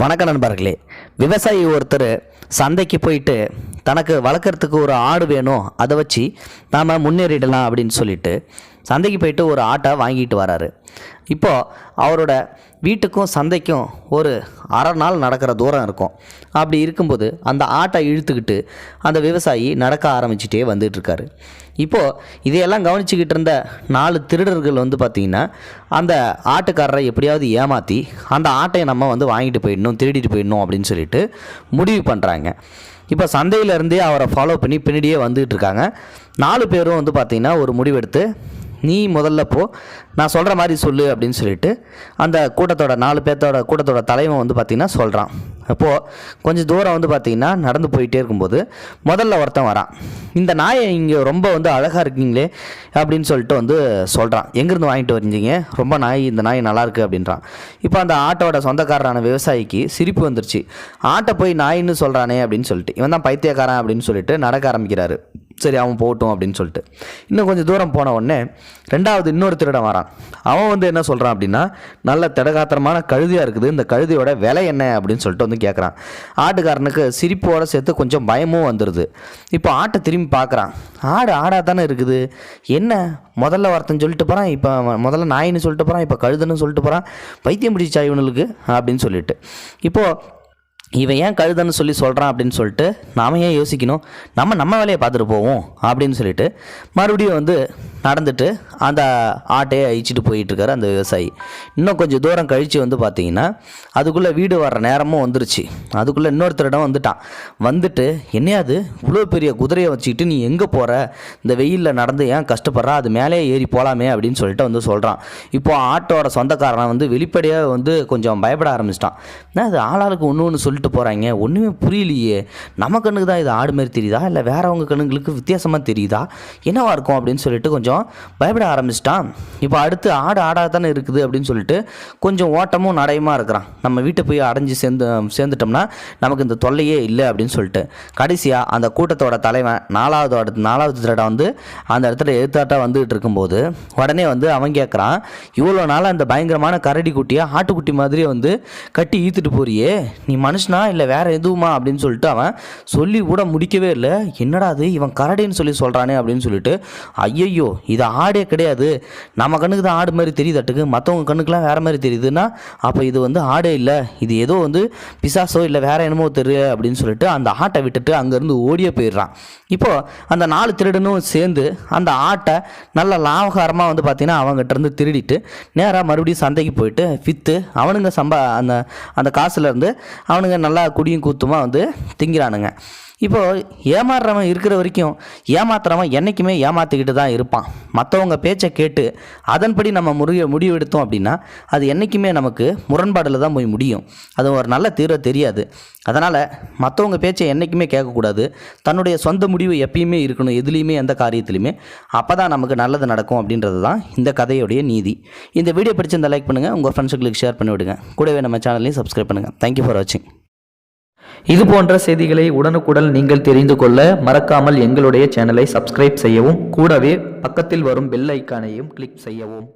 வணக்க நண்பர்களே. விவசாயி ஒருத்தர் சந்தைக்கு போயிட்டு தனக்கு வளர்க்குறதுக்கு ஒரு ஆடு வேணும், அதை வச்சு நாம் முன்னேறிடலாம் அப்படின்னு சொல்லிட்டு சந்தைக்கு போயிட்டு ஒரு ஆட்டை வாங்கிட்டு வராரு. இப்போது அவரோட வீட்டுக்கும் சந்தைக்கும் ஒரு அரை நாள் நடக்கிற தூரம் இருக்கும். அப்படி இருக்கும்போது அந்த ஆட்டை இழுத்துக்கிட்டு அந்த விவசாயி நடக்க ஆரம்பிச்சிட்டே வந்துட்டுருக்காரு. இப்போது இதையெல்லாம் கவனிச்சுக்கிட்டு இருந்த 4 திருடர்கள் பார்த்திங்கன்னா அந்த ஆட்டுக்காரரை எப்படியாவது ஏமாற்றி அந்த ஆட்டையை நம்ம வாங்கிட்டு போயிடணும், திருடிட்டு போயிடணும் அப்படின்னு சொல்லிட்டு முடிவு பண்ணுறாங்க. இப்போ சந்தையிலேருந்தே அவரை ஃபாலோ பண்ணி பின்னாடியே வந்துகிட்டு இருக்காங்க. 4 பேரும் பார்த்திங்கன்னா ஒரு முடிவெடுத்து, நீ முதல்ல போ, நான் சொல்கிற மாதிரி சொல்லு அப்படின்னு சொல்லிட்டு அந்த கூட்டத்தோட 4 பேர்த்தோட கூட்டத்தோட தலைவன் பார்த்திங்கன்னா சொல்கிறான். அப்போது கொஞ்சம் தூரம் பார்த்திங்கன்னா நடந்து போயிட்டே இருக்கும்போது முதல்ல ஒருத்தன் வரான். இந்த நாயை இங்கே ரொம்ப அழகாக இருக்கீங்களே அப்படின்னு சொல்லிட்டு சொல்கிறான். எங்கேருந்து வாங்கிட்டு வரீங்க, ரொம்ப இந்த நாய் நல்லாயிருக்கு அப்படின்றான். இப்போ அந்த ஆட்டோட சொந்தக்காரரான விவசாயிக்கு சிரிப்பு வந்துருச்சு. ஆட்டை போய் நாயின்னு சொல்கிறானே அப்படின்னு சொல்லிட்டு இவன் தான் பைத்தியக்காரன் அப்படின்னு சொல்லிட்டு நடக்க ஆரம்பிக்கிறாரு. சரி, அவன் போகட்டும் அப்படின்னு சொல்லிட்டு இன்னும் கொஞ்சம் தூரம் போன உடனே இன்னொரு திருடன் வரான். அவன் என்ன சொல்கிறான் அப்படின்னா, நல்ல திடகாத்திரமான கழுதியாக இருக்குது, இந்த கழுதியோட விலை என்ன அப்படின்னு சொல்லிட்டு கேட்குறான். ஆட்டுக்காரனுக்கு சிரிப்போடு சேர்த்து கொஞ்சம் பயமும் வந்துடுது. இப்போ ஆட்டை திரும்பி பார்க்குறான். ஆடாக தானே இருக்குது, என்ன முதல்ல ஒருத்தன் சொல்லிட்டு போகிறான், இப்போ முதல்ல நாயின்னு சொல்லிட்டு போகிறான், இப்போ கழுதுன்னு சொல்லிட்டு போகிறான், பைத்தியம் பிடிச்சா இவனுக்கு அப்படின்னு சொல்லிட்டு இப்போது இவன் ஏன் கழுதன்னு சொல்கிறான் அப்படின்னு சொல்லிட்டு நாம ஏன் யோசிக்கணும், நம்ம வேலையை பார்த்துட்டு போவோம் அப்படின்னு சொல்லிட்டு மறுபடியும் நடந்துட்டு அந்த ஆட்டையை அழிச்சிட்டு போயிட்டுருக்காரு அந்த விவசாயி. இன்னும் கொஞ்சம் தூரம் கழித்து பார்த்தீங்கன்னா அதுக்குள்ளே வீடு வர்ற நேரமும் வந்துருச்சு. அதுக்குள்ளே இன்னொருத்தரிடம் வந்துட்டு என்னையாது இவ்வளோ பெரிய குதிரையை வச்சுக்கிட்டு நீ எங்கே போகிற, இந்த வெயிலில் நடந்து ஏன் கஷ்டப்படுறா, அது மேலே ஏறி போகலாமே அப்படின்னு சொல்லிட்டு சொல்கிறான். இப்போது ஆட்டோட சொந்தக்காரன் வெளிப்படையாக கொஞ்சம் பயப்பட ஆரம்பிச்சிட்டான். அது ஆளாளுக்கு ஒன்று சொல்லிட்டு போகிறாங்க, ஒன்றுமே புரியலையே, நம்ம கண்ணுக்கு தான் இது ஆடு மாதிரி தெரியுதா இல்லை வேறவங்க கண்ணுங்களுக்கு வித்தியாசமாக தெரியுதா, என்னவா இருக்கும் அப்படின்னு சொல்லிட்டு கொஞ்சம் பயப்பட ஆரம்பிச்சிட்டான். இப்போ அடுத்து ஆடாக தானே இருக்குது அப்படின்னு சொல்லிட்டு கொஞ்சம் ஓட்டமும் நடையுமா இருக்கிறான். நம்ம வீட்டை போய் அடைஞ்சு சேர்ந்துட்டோம்னா நமக்கு இந்த தொல்லையே இல்லை அப்படின்னு சொல்லிட்டு கடைசியாக அந்த கூட்டத்தோட தலைவன் நாலாவது திருட அந்த இடத்துல எதிர்த்தாட்டா வந்துகிட்டு இருக்கும்போது உடனே அவன் கேட்குறான், இவ்வளோ நாளாக அந்த பயங்கரமான கரடி குட்டியை ஆட்டுக்குட்டி மாதிரியே கட்டி ஈத்துட்டு போறியே, நீ மனுஷனா இல்லை வேற எதுவுமா அப்படின்னு சொல்லிட்டு அவன் சொல்லி கூட முடிக்கவே இல்லை. என்னடா அது இவன் கரடின்னு சொல்கிறானே அப்படின்னு சொல்லிட்டு, ஐயையோ இது ஆடே கிடையாது, நம்ம கண்ணுக்கு தான் ஆடு மாதிரி தெரியுதாட்டுக்கு, மற்றவங்க கண்ணுக்குலாம் வேறு மாதிரி தெரியுதுன்னா அப்போ இது ஆடே இல்லை, இது ஏதோ பிசாசோ இல்லை வேறு என்னமோ தெரியல அப்படின்னு சொல்லிட்டு அந்த ஆட்டை விட்டுட்டு அங்கேருந்து ஓடியே போயிடுறான். இப்போது அந்த 4 திருடனும் சேர்ந்து அந்த ஆட்டை நல்ல லாபகாரமாக பார்த்திங்கன்னா அவங்ககிட்ட இருந்து திருடிட்டு நேராக மறுபடியும் சந்தைக்கு போயிட்டு விற்று அவனுங்க அந்த காசுலேருந்து அவனுங்க நல்லா குடியும் கூத்துமா திங்கிறானுங்க. இப்போது ஏமாறுறவன் இருக்கிற வரைக்கும் ஏமாத்துறவன் என்றைக்குமே ஏமாற்றிக்கிட்டு தான் இருப்பான். மற்றவங்க பேச்சை கேட்டு அதன்படி நம்ம முடிவு எடுத்தோம் அப்படின்னா அது என்றைக்குமே நமக்கு முரண்பாடில் தான் போய் முடியும். அது ஒரு நல்ல தீர்வு தெரியாது. அதனால் மற்றவங்க பேச்சை என்றைக்குமே கேட்கக்கூடாது. தன்னுடைய சொந்த முடிவு எப்பயுமே இருக்கணும், எதுலேயுமே எந்த காரியத்துலையுமே. அப்போ தான் நமக்கு நல்லது நடக்கும் அப்படின்றது தான் இந்த கதையுடைய நீதி. இந்த வீடியோ பிடிச்சிருந்தால் லைக் பண்ணுங்கள், உங்கள் ஃப்ரெண்ட்ஸுங்களுக்கு ஷேர் பண்ணி விடுங்க. கூடவே நம்ம சேனலையும் சப்ஸ்கிரைப் பண்ணுங்கள். தேங்க்யூ ஃபார் வாட்சிங். இது போன்ற செய்திகளை உடனுக்குடன் நீங்கள் தெரிந்து கொள்ள மறக்காமல் எங்களுடைய சேனலை சப்ஸ்கிரைப் செய்யவும், கூடவே பக்கத்தில் வரும் பெல் ஐக்கானையும் கிளிக் செய்யவும்.